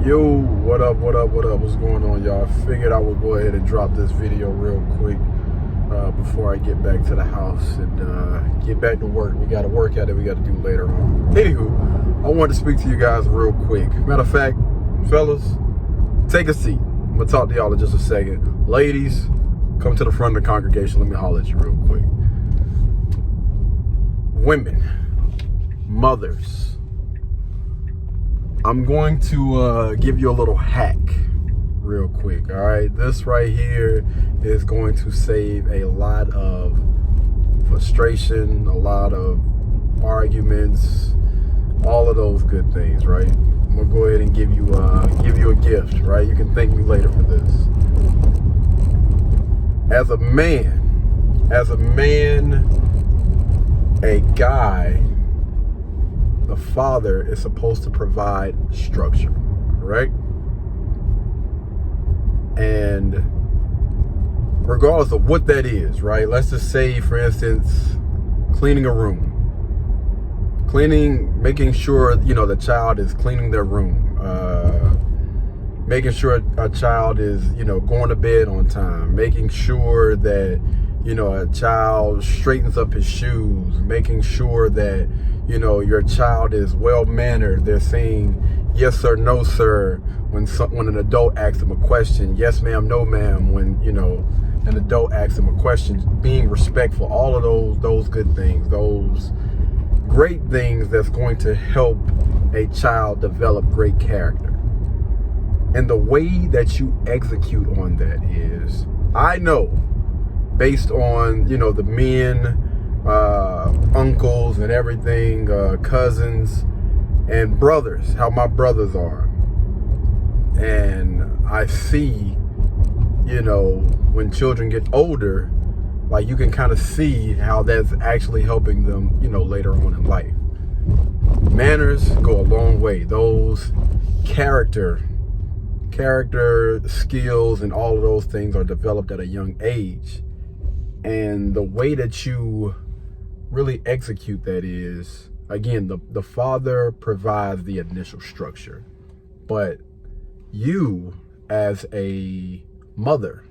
Yo, what up, what's going on, y'all? I figured I would go ahead and drop this video real quick before I get back to the house and get back to work. We got a workout that we got to do later on. Anywho, I wanted to speak to you guys real quick. Matter of fact, fellas, take a seat. I'm gonna talk to y'all in just a second. Ladies, come to the front of the congregation. Let me holler at you real quick. Women, mothers, I'm going to give you a little hack real quick, all right? This right here is going to save a lot of frustration, a lot of arguments, all of those good things, right? I'm gonna go ahead and give you a gift, right? You can thank me later for this. As a man, a guy, the father is supposed to provide structure, right? And regardless of what that is, right? Let's just say, for instance, cleaning a room. Making sure, the child is cleaning their room. Making sure a child is, going to bed on time. Making sure that, a child straightens up his shoes. Making sure that, your child is well-mannered. They're saying yes sir, no sir when an adult asks them a question. Yes ma'am, no ma'am when, an adult asks them a question. Being respectful, all of those good things, those great things that's going to help a child develop great character. And the way that you execute on that is, I know, based on, the men, uncles and everything, cousins and brothers, how my brothers are. And I see, when children get older, like you can kind of see how that's actually helping them, later on in life. Manners go a long way. Those character skills and all of those things are developed at a young age. And the way that you really execute that is, again, the father provides the initial structure, but you as a mother,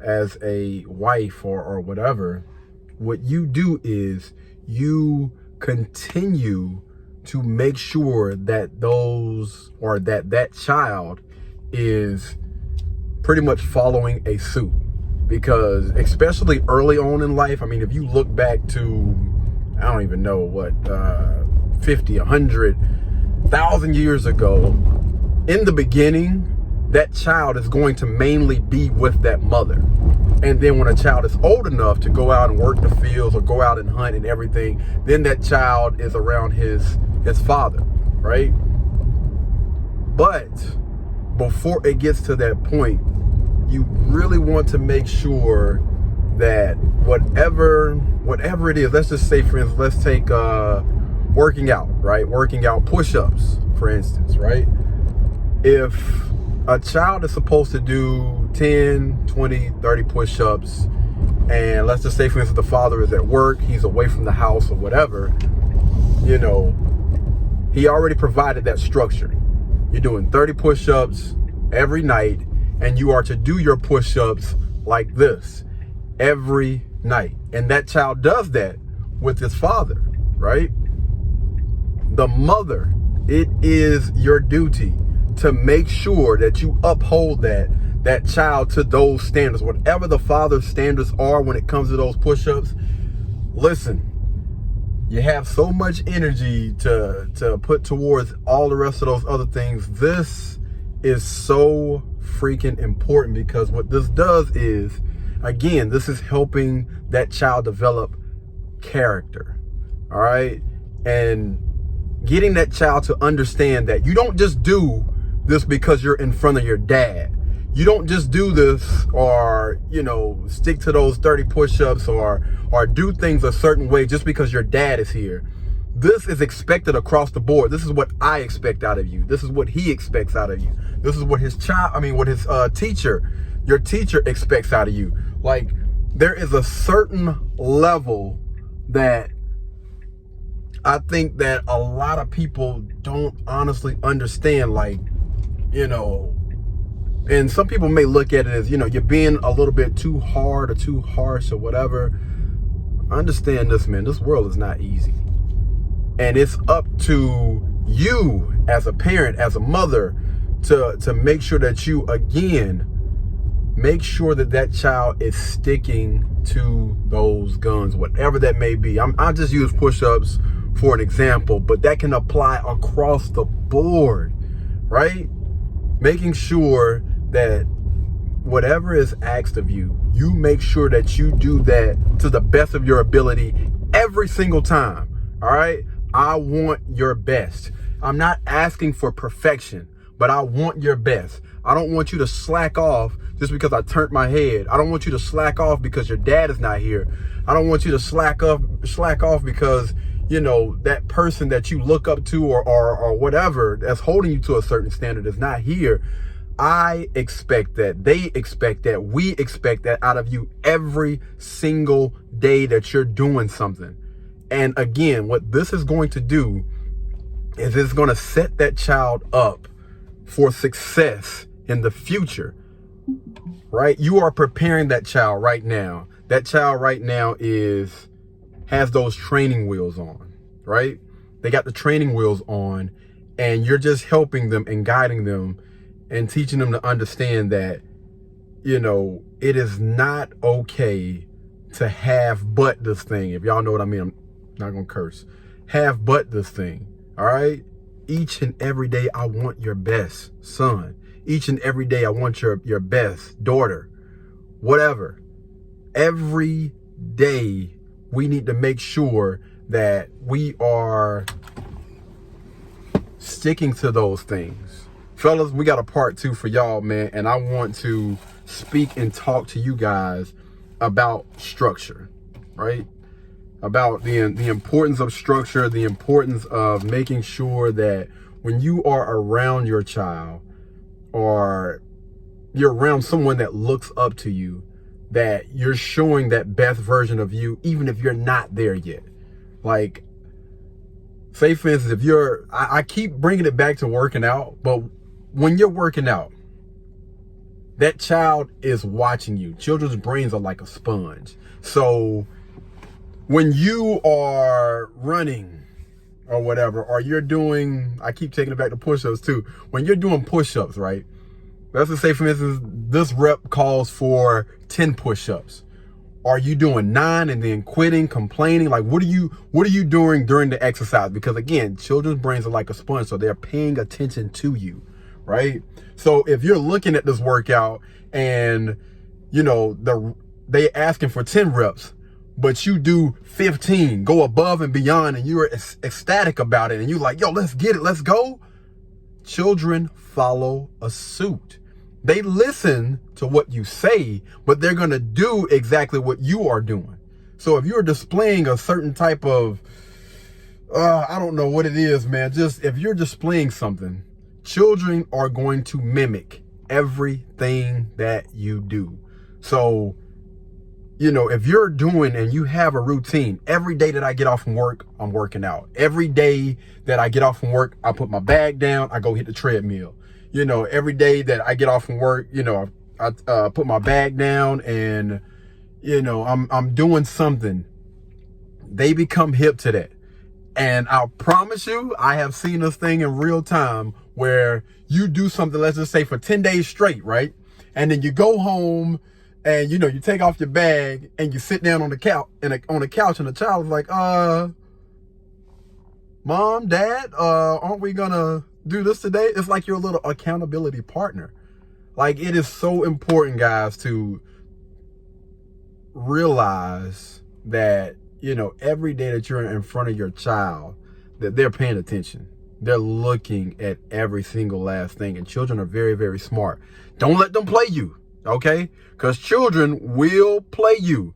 as a wife or whatever, what you do is you continue to make sure that that child is pretty much following a suit. Because especially early on in life, I mean, if you look back to, I don't even know what, 50, 100, 1,000 years ago, in the beginning, that child is going to mainly be with that mother. And then when a child is old enough to go out and work the fields or go out and hunt and everything, then that child is around his father, right? But before it gets to that point, you really want to make sure that whatever it is, let's just say, for instance, let's take working out, right? Working out, push-ups, for instance, right? If a child is supposed to do 10, 20, 30 push-ups, and let's just say, for instance, the father is at work, he's away from the house or whatever, he already provided that structure. You're doing 30 push-ups every night, and you are to do your push-ups like this every night. And that child does that with his father, right? The mother, it is your duty to make sure that you uphold that child to those standards. Whatever the father's standards are when it comes to those push-ups, listen, you have so much energy to put towards all the rest of those other things. This is so freaking important, because what this does is, again, this is helping that child develop character, all right? And getting that child to understand that you don't just do this because you're in front of your dad. You don't just do this or, stick to those 30 push-ups or do things a certain way just because your dad is here. This is expected across the board. This is what I expect out of you. This is what he expects out of you. This is what his teacher, your teacher expects out of you. Like, there is a certain level that I think that a lot of people don't honestly understand. Like, you know, and some people may look at it as, you're being a little bit too hard or too harsh or whatever. Understand this, man. This world is not easy. And it's up to you as a parent, as a mother, to make sure that you, again, make sure that that child is sticking to those guns, whatever that may be. I just use push-ups for an example, but that can apply across the board, right? Making sure that whatever is asked of you, you make sure that you do that to the best of your ability every single time. All right. I want your best. I'm not asking for perfection, but I want your best. I don't want you to slack off just because I turned my head. I don't want you to slack off because your dad is not here. I don't want you to slack off because, that person that you look up to or whatever that's holding you to a certain standard is not here. I expect that, they expect that, we expect that out of you every single day that you're doing something. And again, what this is going to do is it's going to set that child up for success in the future, right? You are preparing that child right now. That child right now has those training wheels on, right? They got the training wheels on, and you're just helping them and guiding them and teaching them to understand that, it is not okay to have but this thing. If y'all know what I mean, I'm not gonna curse. Have but this thing, all right? Each and every day, I want your best, son. Each and every day, I want your best, daughter, whatever. Every day, we need to make sure that we are sticking to those things. Fellas, we got a part 2 for y'all, man. And I want to speak and talk to you guys about structure, right? About the importance of structure, the importance of making sure that when you are around your child or you're around someone that looks up to you, that you're showing that best version of you, even if you're not there yet. Like, say for instance, if I keep bringing it back to working out, but when you're working out, that child is watching you. Children's brains are like a sponge. So when you are running or whatever, or you're doing, I keep taking it back to push-ups too. When you're doing push-ups, right? Let's just say, for instance, this rep calls for 10 push-ups. Are you doing 9 and then quitting, complaining? Like, what are you doing during the exercise? Because again, children's brains are like a sponge, so they're paying attention to you, right? So if you're looking at this workout and, they asking for 10 reps, but you do 15, go above and beyond, and you're ecstatic about it, and you're like, yo, let's get it, let's go. Children follow a suit. They listen to what you say, but they're going to do exactly what you are doing. So if you're displaying a certain type of, I don't know what it is, man. Just if you're displaying something, children are going to mimic everything that you do. So, if you're doing and you have a routine, every day that I get off from work, I'm working out. Every day that I get off from work, I put my bag down, I go hit the treadmill. Every day that I get off from work, I put my bag down and, I'm doing something. They become hip to that. And I'll promise you, I have seen this thing in real time where you do something, let's just say for 10 days straight, right? And then you go home and, you take off your bag and you sit down on the couch and the child is like, Mom, Dad, aren't we gonna do this today? It's like you're a little accountability partner. Like, it is so important, guys, to realize that, every day that you're in front of your child, that they're paying attention. They're looking at every single last thing. And children are very, very smart. Don't let them play you, okay? Because children will play you.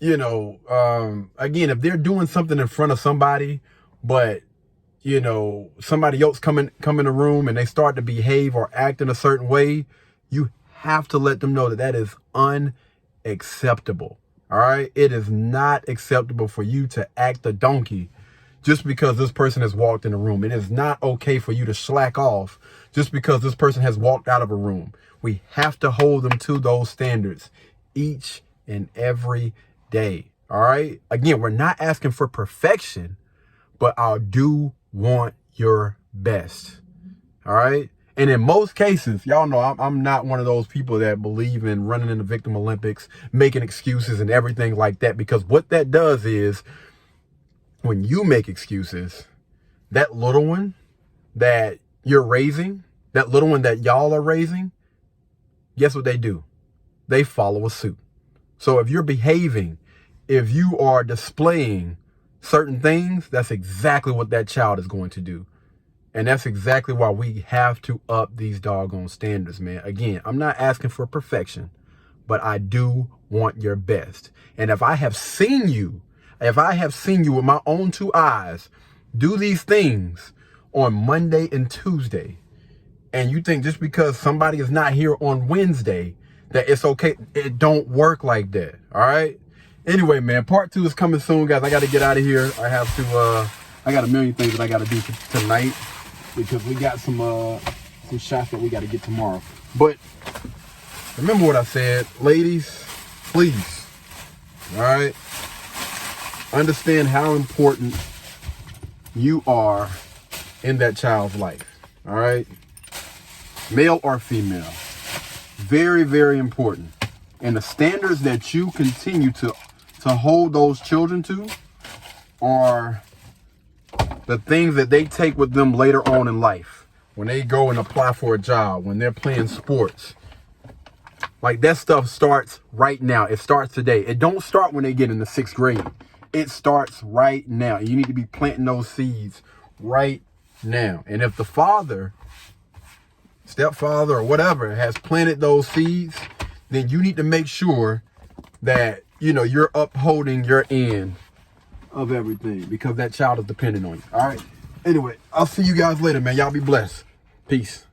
Again, if they're doing something in front of somebody, but somebody else come in the room and they start to behave or act in a certain way, you have to let them know that is unacceptable. All right. It is not acceptable for you to act a donkey, just because this person has walked in a room. It is not okay for you to slack off just because this person has walked out of a room. We have to hold them to those standards each and every day. All right. Again, we're not asking for perfection, but I do want your best. All right. And in most cases, y'all know I'm not one of those people that believe in running in the victim Olympics, making excuses and everything like that, because what that does is when you make excuses, that little one that you're raising, that little one that y'all are raising, guess what they do? They follow a suit. So if you're behaving, if you are displaying certain things, that's exactly what that child is going to do. And that's exactly why we have to up these doggone standards, man. Again, I'm not asking for perfection, but I do want your best. And if I have seen you with my own two eyes do these things on Monday and Tuesday, and you think just because somebody is not here on Wednesday that it's okay, it don't work like that. All right. Anyway, man, part 2 is coming soon, guys. I got to get out of here. I got a million things that I got to do tonight, because we got some shots that we got to get tomorrow. But remember what I said, ladies, please, all right, understand how important you are in that child's life. All right, male or female, very, very important. And the standards that you continue to hold those children to are the things that they take with them later on in life, when they go and apply for a job, when they're playing sports. Like, that stuff starts right now. It starts today. It don't start when they get in the 6th grade. It starts right now. You need to be planting those seeds right now. And if the father, stepfather, or whatever has planted those seeds, then you need to make sure that, you know, you're upholding your end of everything, because that child is dependent on you. All right. Anyway, I'll see you guys later, man. Y'all be blessed. Peace.